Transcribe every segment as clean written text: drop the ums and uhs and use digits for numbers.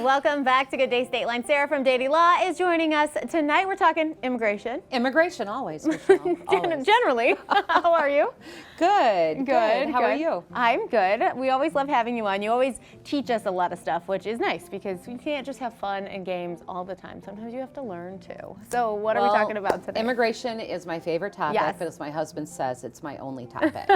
welcome back to Good Day Stateline. Sara from Dady Law is joining us tonight. We're talking immigration. Immigration, always, Michelle. Always. Generally. How are you? Good. How are you? I'm good. We always love having you on. You always teach us a lot of stuff, which is nice because you can't just have fun and games all the time. Sometimes you have to learn too. So what are we talking about today? Immigration is my favorite topic, yes. but as my husband says, it's my only topic.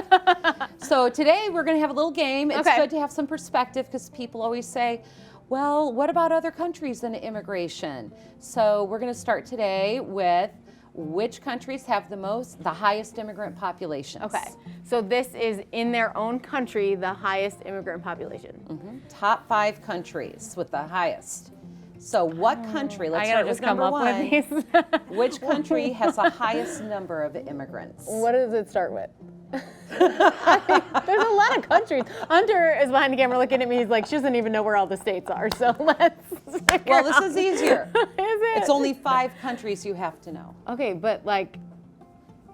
So today we're going to have a little game. It's good to have some perspective because people always say, well, what about other countries and immigration? So we're going to start today with which countries have the highest immigrant populations. Okay, so this is in their own country, the highest immigrant population. Mm-hmm. Top 5 countries with the highest. So what country, let's start with number 1, which country has the highest number of immigrants? What does it start with? There's a lot of countries. Hunter is behind the camera looking at me. He's like, she doesn't even know where all the states are. So let's figure Well, this out. is easier. Is it? It's only 5 countries you have to know. Okay, but like,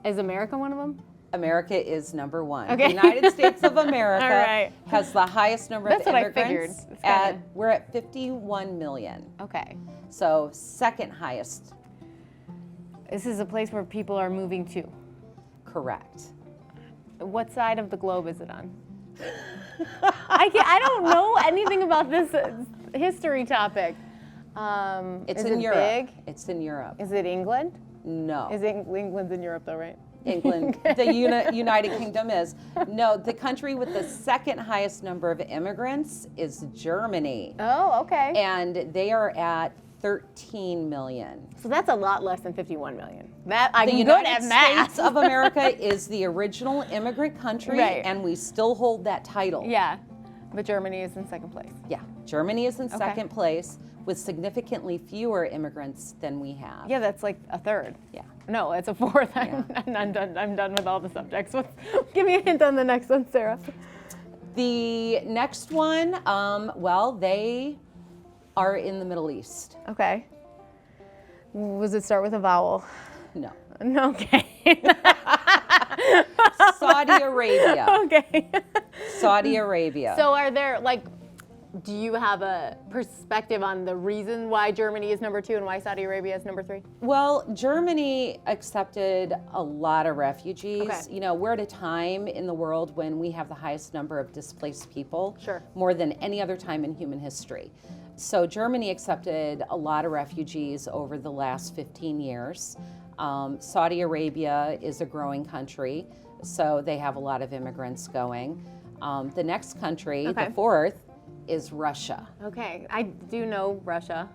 is America one of them? America is number 1. Okay. The United States of America All right. has the highest number That's of what I figured. immigrants. It's We're at 51 million. Okay. So second highest. This is a place where people are moving to. Correct. What side of the globe is it on? I don't know anything about this history topic. It's is in it Europe. big? It's in Europe. Is it England? No. Is England's in Europe though, right? England, the United Kingdom is. No, the country with the second highest number of immigrants is Germany. Oh, okay. And they are at 13 million. So that's a lot less than 51 million. That I'm The good United at math. States of America is the original immigrant country, Right. and we still hold that title. Yeah, but Germany is in second place. Yeah, Germany is in second place with significantly fewer immigrants than we have. Yeah, that's like a third. Yeah. No, it's a fourth. Yeah. I'm done. I'm done with all the subjects. Give me a hint on the next one, Sara. The next one, well, they are in the Middle East. Okay. Was it start with a vowel? No. No. Okay. Saudi Arabia. Okay. Saudi Arabia. So are there do you have a perspective on the reason why Germany is number 2 and why Saudi Arabia is number 3? Well, Germany accepted a lot of refugees. Okay. You know, we're at a time in the world when we have the highest number of displaced people, Sure. more than any other time in human history. So Germany accepted a lot of refugees over the last 15 years. Saudi Arabia is a growing country, so they have a lot of immigrants going. The next country, the 4th, is Russia. Okay, I do know Russia.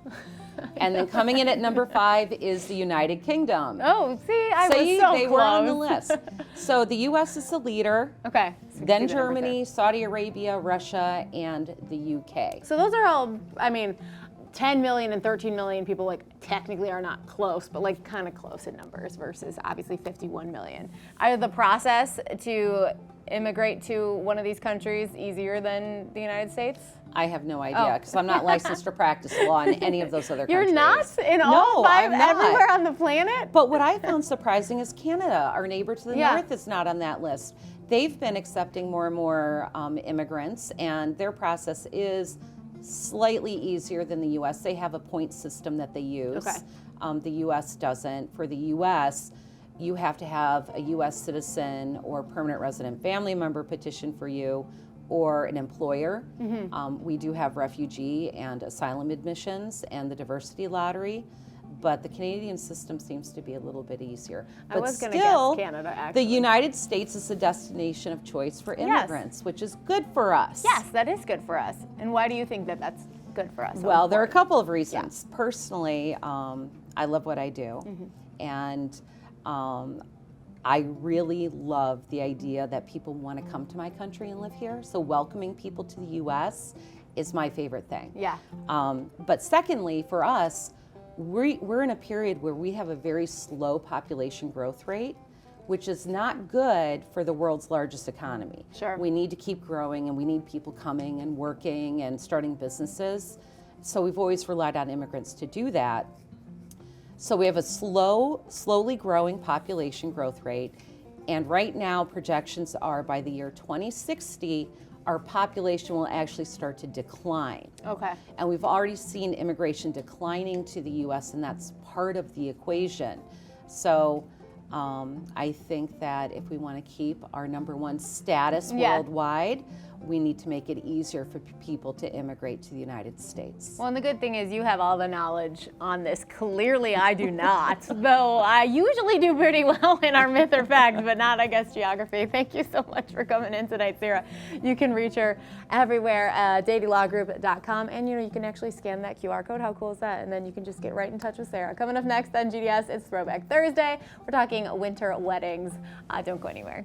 And then coming in at number 5 is the United Kingdom. Oh, see, I was so they close. were on the list. So the U.S. is the leader. Okay. Then Germany, Saudi Arabia, Russia, and the UK. So those are all, 10 million and 13 million people technically are not close, but kind of close in numbers versus obviously 51 million. Are the process to immigrate to one of these countries easier than the United States? I have no idea because I'm not licensed to practice law in any of those other countries. You're not in all 5 I'm not. everywhere on the planet? But what I found surprising is Canada, our neighbor to the north, is not on that list. They've been accepting more and more immigrants, and their process is slightly easier than the U.S. They have a point system that they use. Okay. The U.S. doesn't. For the U.S., you have to have a U.S. citizen or permanent resident family member petition for you, or an employer. Mm-hmm. We do have refugee and asylum admissions and the diversity lottery, but the Canadian system seems to be a little bit easier. I But was going to still, guess Canada, actually. the United States is the destination of choice for immigrants, which is good for us. Yes, that is good for us. And why do you think that that's good for us? Well, there are a couple of reasons. Personally, I love what I do, and I really love the idea that people want to come to my country and live here. So welcoming people to the U.S. is my favorite thing. Yeah. But secondly, for us, we're in a period where we have a very slow population growth rate, which is not good for the world's largest economy. Sure. We need to keep growing, and we need people coming and working and starting businesses. So we've always relied on immigrants to do that. So we have a slowly growing population growth rate, and right now projections are by the year 2060, our population will actually start to decline. Okay. And we've already seen immigration declining to the U.S., and that's part of the equation. So I think that if we want to keep our #1 status worldwide, we need to make it easier for people to immigrate to the United States. Well, and the good thing is you have all the knowledge on this. Clearly, I do not, though I usually do pretty well in our myth or fact, but not, I guess, geography. Thank you so much for coming in tonight, Sara. You can reach her everywhere, DadyLawGroup.com, and you can actually scan that QR code. How cool is that? And then you can just get right in touch with Sara. Coming up next on GDS, it's Throwback Thursday. We're talking winter weddings. Don't go anywhere.